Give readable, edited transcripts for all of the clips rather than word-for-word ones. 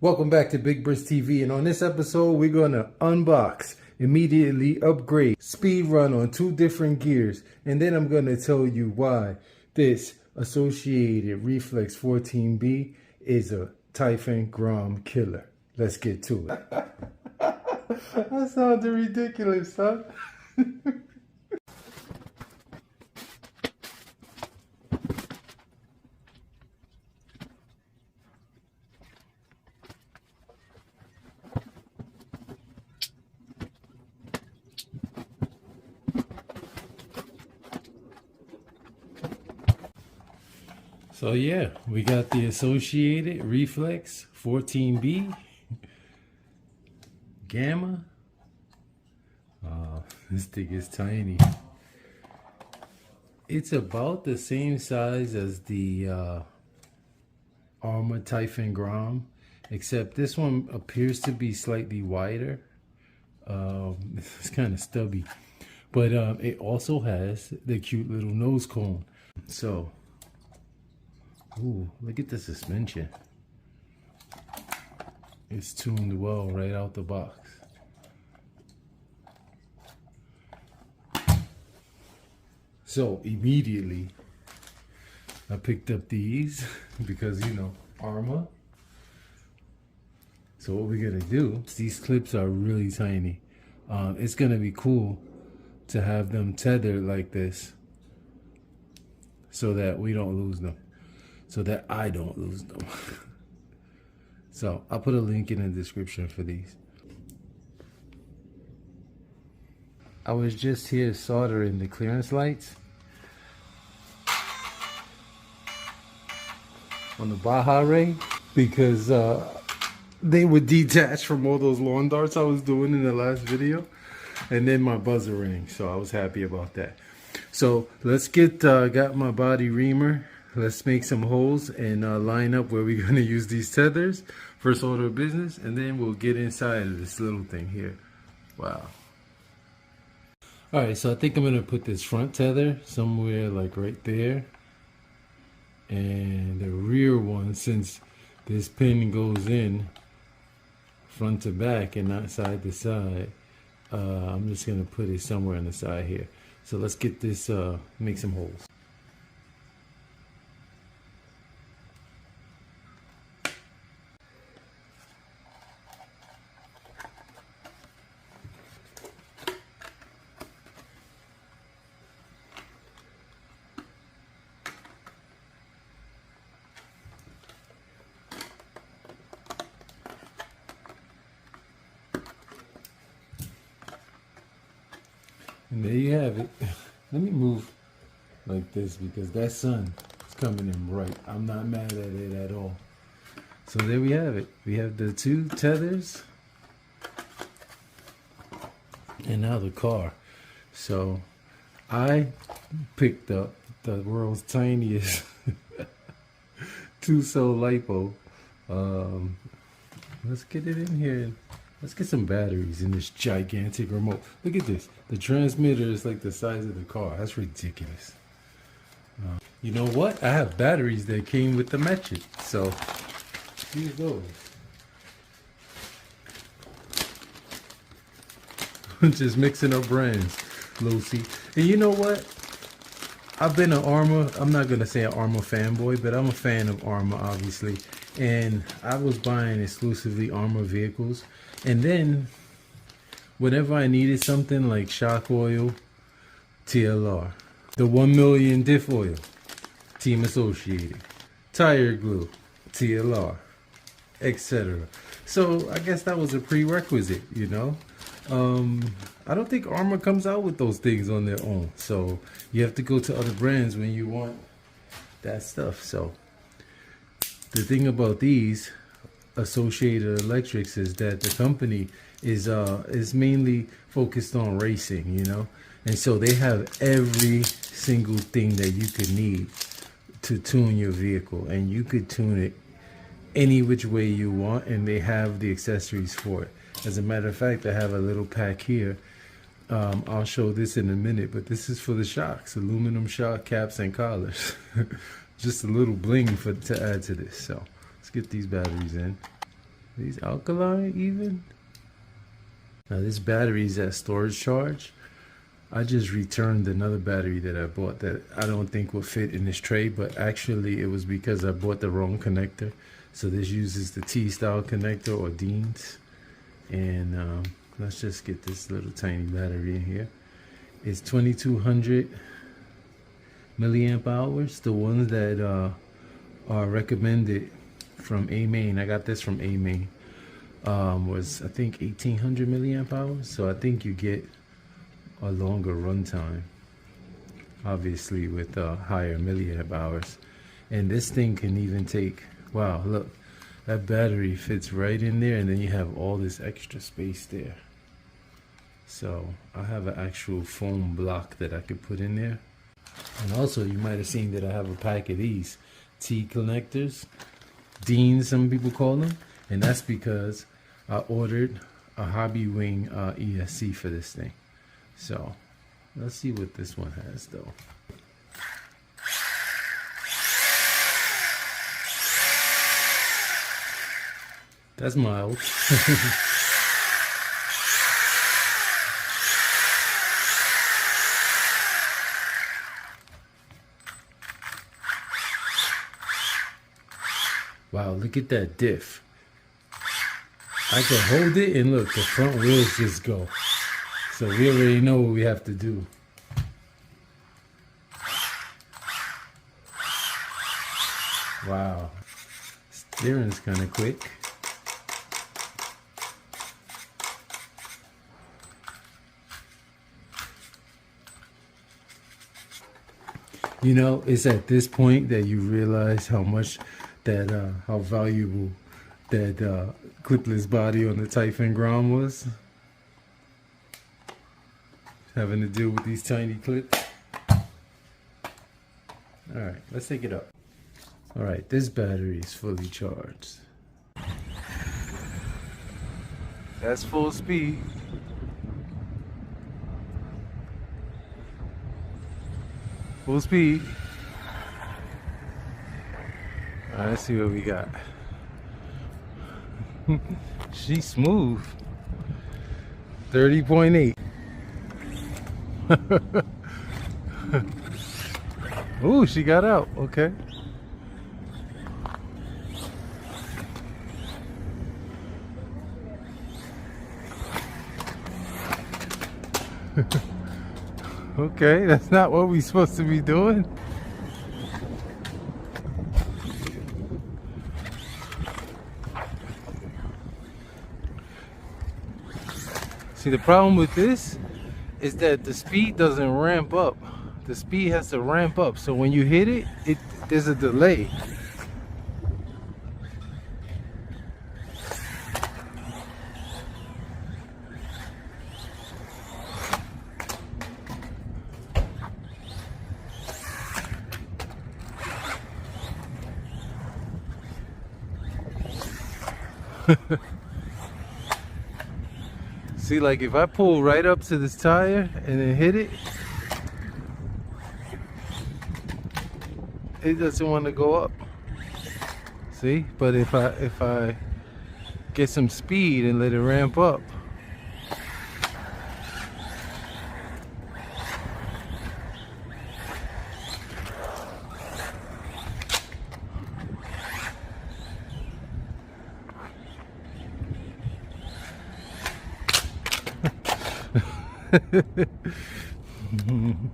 Welcome back to Big Bris TV, and on this episode we're going to unbox, immediately upgrade, speed run on 2 different gears, and then I'm going to tell you why this associated Reflex 14b is a Typhon Grom killer. Let's get to it. That sounded ridiculous, huh? So yeah, we got the associated Reflex 14b Gamma. This thing is tiny. It's about the same size as the Arrma Typhon Grom, except this one appears to be slightly wider. It's kind of stubby, but it also has the cute little nose cone. So ooh, look at the suspension. It's tuned well right out the box. So immediately I picked up these because, you know, Arrma. So what we're gonna do, these clips are really tiny. It's gonna be cool to have them tethered like this so that we don't lose them. So that I don't lose them. So I'll put a link in the description for these. I was just here soldering the clearance lights on the Baja Ray because they were detached from all those lawn darts I was doing in the last video, and then my buzzer rang, so I was happy about that. So let's get got my body reamer. Let's make some holes and line up where we're gonna use these tethers. First order of business, and then we'll get inside of this little thing here. Wow. All right, so I think I'm gonna put this front tether somewhere like right there. And the rear one, since this pin goes in front to back and not side to side, I'm just gonna put it somewhere on the side here. So let's get this, make some holes. And there you have it. Let me move like this because that sun is coming in bright. I'm not mad at it at all. So there we have it. We have the 2 tethers. And now the car. So I picked up the world's tiniest 2-cell LiPo. Let's get it in here. Let's get some batteries in this gigantic remote. Look at this. The transmitter is like the size of the car. That's ridiculous. You know what? I have batteries that came with the Metric. So use those. Just mixing up brands, Lucy. And you know what? I've been an Arrma. I'm not going to say an Arrma fanboy, but I'm a fan of Arrma, obviously. And I was buying exclusively Arrma vehicles. And then, whenever I needed something like shock oil, TLR. The 1 million diff oil, Team Associated. Tire glue, TLR, etc. So, I guess that was a prerequisite, you know. I don't think Arrma comes out with those things on their own. So, you have to go to other brands when you want that stuff. So, the thing about these Associated Electrics is that the company is mainly focused on racing, you know, and so they have every single thing that you could need to tune your vehicle, and you could tune it any which way you want, and they have the accessories for it. As a matter of fact, I have a little pack here. I'll show this in a minute, but this is for the shocks, aluminum shock caps and collars. Just a little bling to add to this. So let's get these batteries in. these alkaline even? Now this battery is at storage charge. I just returned another battery that I bought that I don't think will fit in this tray, but actually it was because I bought the wrong connector. So this uses the T-style connector or Dean's. And let's just get this little tiny battery in here. It's 2200 milliamp hours. The ones that are recommended from A-Main, I got this from A-Main, was I think 1800 milliamp hours. So I think you get a longer runtime, obviously with higher milliamp hours. And this thing can even take, wow, look, that battery fits right in there, and then you have all this extra space there. So I have an actual foam block that I could put in there. And also you might have seen that I have a pack of these T connectors, Dean some people call them, and that's because I ordered a Hobby Wing ESC for this thing. So let's see what this one has though. That's mild. Wow, look at that diff. I can hold it and look, the front wheels just go. So we already know what we have to do. Wow, steering's kind of quick. You know, it's at this point that you realize how much that, how valuable that clipless body on the Typhon Grom was. Having to deal with these tiny clips. Alright, let's take it up. Alright, this battery is fully charged. That's full speed. Full speed. Alright, let's see what we got. She's smooth. 30.8. Ooh, she got out. Okay. Okay, that's not what we're supposed to be doing. See, the problem with this is that the speed doesn't ramp up. The speed has to ramp up. So when you hit it, there's a delay. See, like if I pull right up to this tire and then hit it, it doesn't want to go up. See, but if I get some speed and let it ramp up,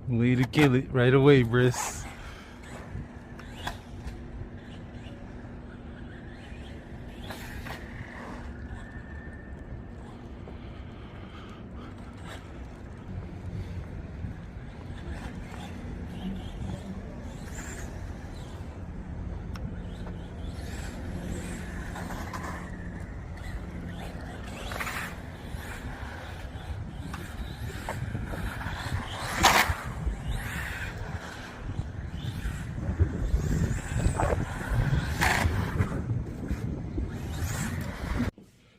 way to kill it right away, Bris.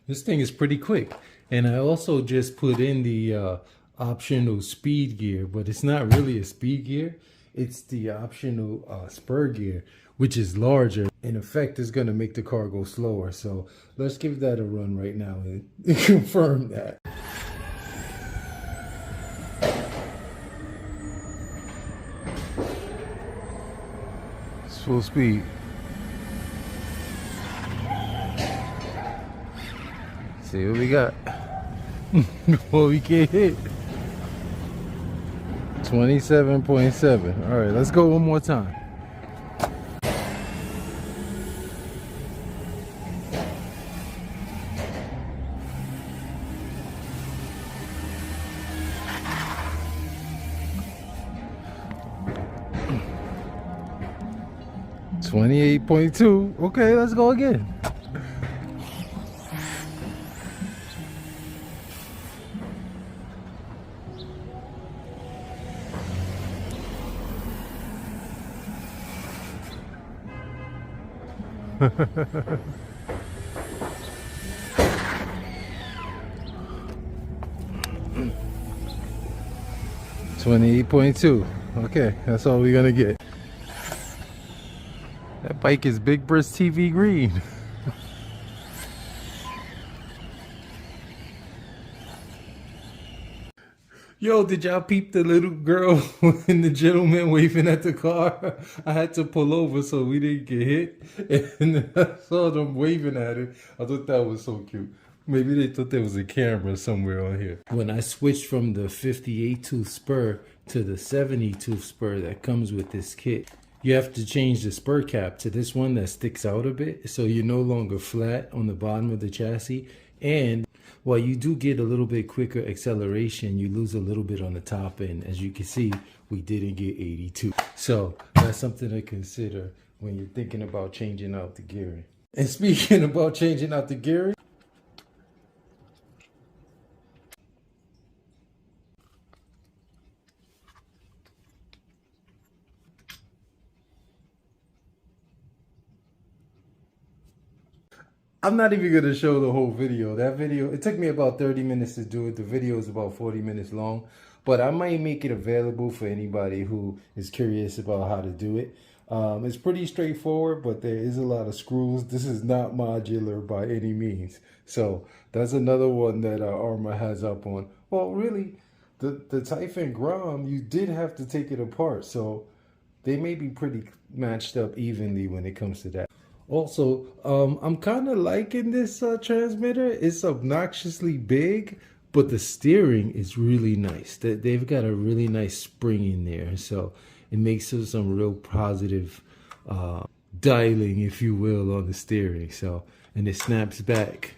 This thing is pretty quick, and I also just put in the optional speed gear, but it's not really a speed gear. It's the optional spur gear, which is larger. In effect, is going to make the car go slower. So let's give that a run right now and confirm that. It's full speed. See what we got before we get hit. 27.7. All right, let's go one more time. $28.2. Okay, let's go again. $28.2. Okay, that's all we're gonna get. That bike is Big Bris TV green. Yo, did y'all peep the little girl and the gentleman waving at the car? I had to pull over so we didn't get hit. And I saw them waving at it. I thought that was so cute. Maybe they thought there was a camera somewhere on here. When I switched from the 58 tooth spur to the 70 tooth spur that comes with this kit, you have to change the spur cap to this one that sticks out a bit. So you're no longer flat on the bottom of the chassis. And while you do get a little bit quicker acceleration, you lose a little bit on the top end. As you can see, we didn't get 82. So that's something to consider when you're thinking about changing out the gearing. And speaking about changing out the gearing, I'm not even going to show the whole video. That video, it took me about 30 minutes to do it. The video is about 40 minutes long. But I might make it available for anybody who is curious about how to do it. It's pretty straightforward, but there is a lot of screws. This is not modular by any means. So that's another one that Arrma has up on. Well, really, the Typhon Grom, you did have to take it apart. So they may be pretty matched up evenly when it comes to that. Also, I'm kind of liking this transmitter. It's obnoxiously big, but the steering is really nice. They've got a really nice spring in there, so it makes some real positive dialing, if you will, on the steering. So, and it snaps back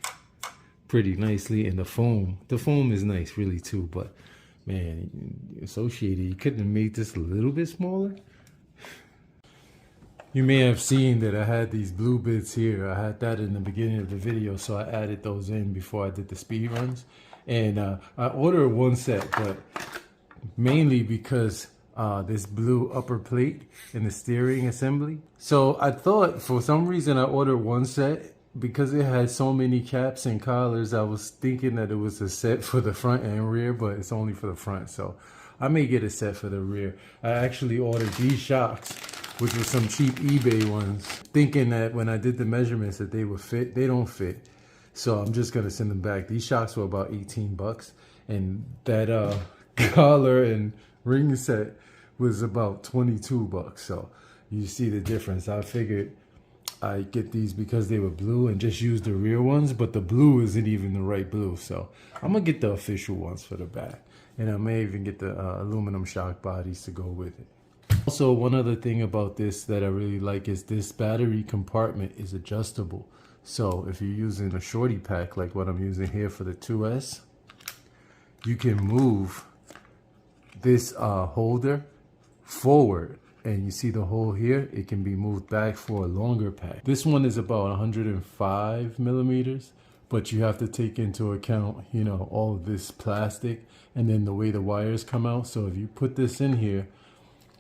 pretty nicely, and the foam is nice, really too. But man, Associated, you couldn't have made this a little bit smaller. You may have seen that I had these blue bits here. I had that in the beginning of the video, so I added those in before I did the speed runs. And I ordered one set, but mainly because this blue upper plate in the steering assembly. So I thought, for some reason, I ordered one set. Because it had so many caps and collars, I was thinking that it was a set for the front and rear, but it's only for the front. So I may get a set for the rear. I actually ordered these shocks, which were some cheap eBay ones, thinking that when I did the measurements that they would fit. They don't fit. So I'm just gonna send them back. These shocks were about 18 bucks. And that collar and ring set was about 22 bucks. So you see the difference. I figured I get these because they were blue and just use the rear ones, but the blue isn't even the right blue. So I'm gonna get the official ones for the back. And I may even get the aluminum shock bodies to go with it. Also, one other thing about this that I really like is this battery compartment is adjustable. So if you're using a shorty pack like what I'm using here for the 2S, you can move this holder forward, and you see the hole here, it can be moved back for a longer pack. This one is about 105 millimeters, but you have to take into account, you know, all of this plastic and then the way the wires come out. So if you put this in here,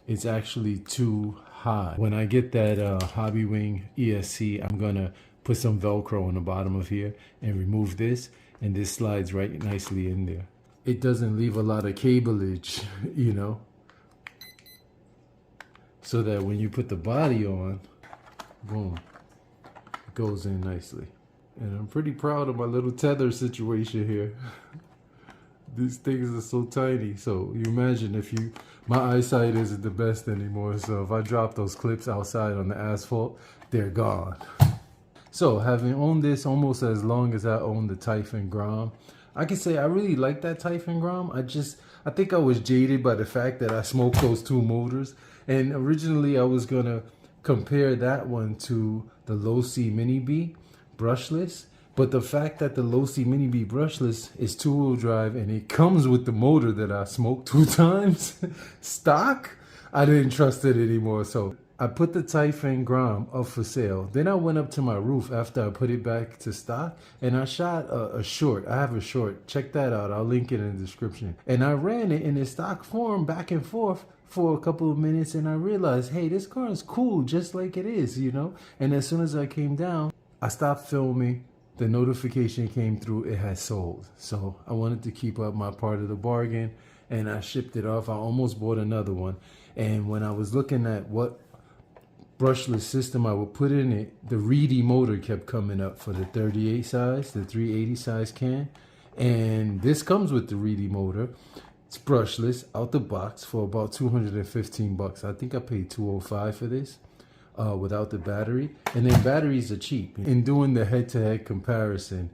it's actually too high. When I get that Hobby Wing ESC, I'm gonna put some Velcro on the bottom of here and remove this, and this slides right nicely in there. It doesn't leave a lot of cableage, you know, so that when you put the body on, Boom. It goes in nicely. And I'm pretty proud of my little tether situation here. These things are so tiny. So you imagine if my eyesight isn't the best anymore. So if I drop those clips outside on the asphalt, they're gone. So having owned this almost as long as I owned the Typhon Grom, I can say I really like that Typhon Grom. I think I was jaded by the fact that I smoked those two motors. And originally I was gonna compare that one to the Low C Mini B brushless. But the fact that the Low C Mini B brushless is 2-wheel drive and it comes with the motor that I smoked 2 times stock, I didn't trust it anymore. So I put the Typhon Grom up for sale. Then I went up to my roof after I put it back to stock and I shot a short. I have a short. Check that out. I'll link it in the description. And I ran it in its stock form back and forth for a couple of minutes and I realized, hey, this car is cool just like it is, you know? And as soon as I came down, I stopped filming. The notification came through, it had sold. So I wanted to keep up my part of the bargain and I shipped it off. I almost bought another one. And when I was looking at what brushless system I would put in it, the reedy motor kept coming up for the 38 size, the 380 size can. And this comes with the reedy motor. It's brushless out the box for about 215 bucks. I think I paid 205 for this. Without the battery, and then batteries are cheap. In doing the head-to-head comparison,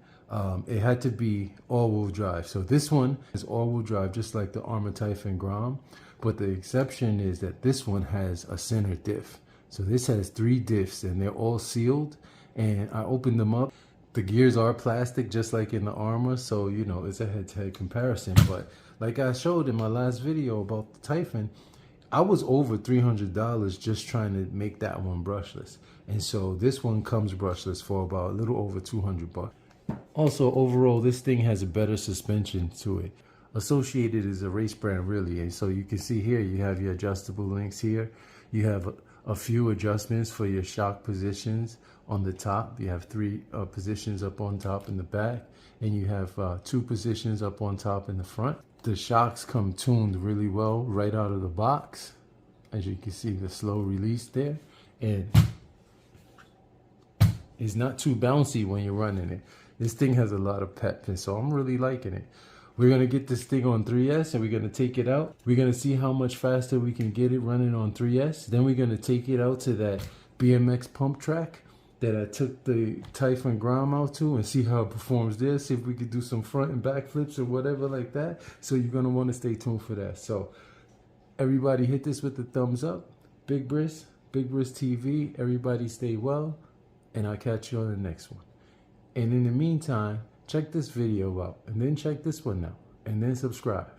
it had to be all-wheel drive. So this one is all-wheel drive, just like the Arrma Typhon Grom, but the exception is that this one has a center diff. So this has 3 diffs, and they're all sealed. And I opened them up. The gears are plastic, just like in the Arrma, so you know it's a head-to-head comparison. But like I showed in my last video about the Typhon, I was over $300 just trying to make that one brushless. And so this one comes brushless for about a little over 200 bucks. Also, overall, this thing has a better suspension to it. Associated is a race brand, really. And so you can see here, you have your adjustable links here. You have a few adjustments for your shock positions on the top. You have 3 positions up on top in the back. And you have 2 positions up on top in the front. The shocks come tuned really well right out of the box. As you can see, the slow release there. And it's not too bouncy when you're running it. This thing has a lot of pep, and so I'm really liking it. We're going to get this thing on 3S and we're going to take it out. We're going to see how much faster we can get it running on 3S. Then we're going to take it out to that BMX pump track that I took the Typhon Grom out to and see how it performs there. See if we could do some front and back flips or whatever like that. So you're going to want to stay tuned for that. So everybody hit this with the thumbs up. Big Bris TV. Everybody stay well. And I'll catch you on the next one. And in the meantime, check this video out. And then check this one out. And then subscribe.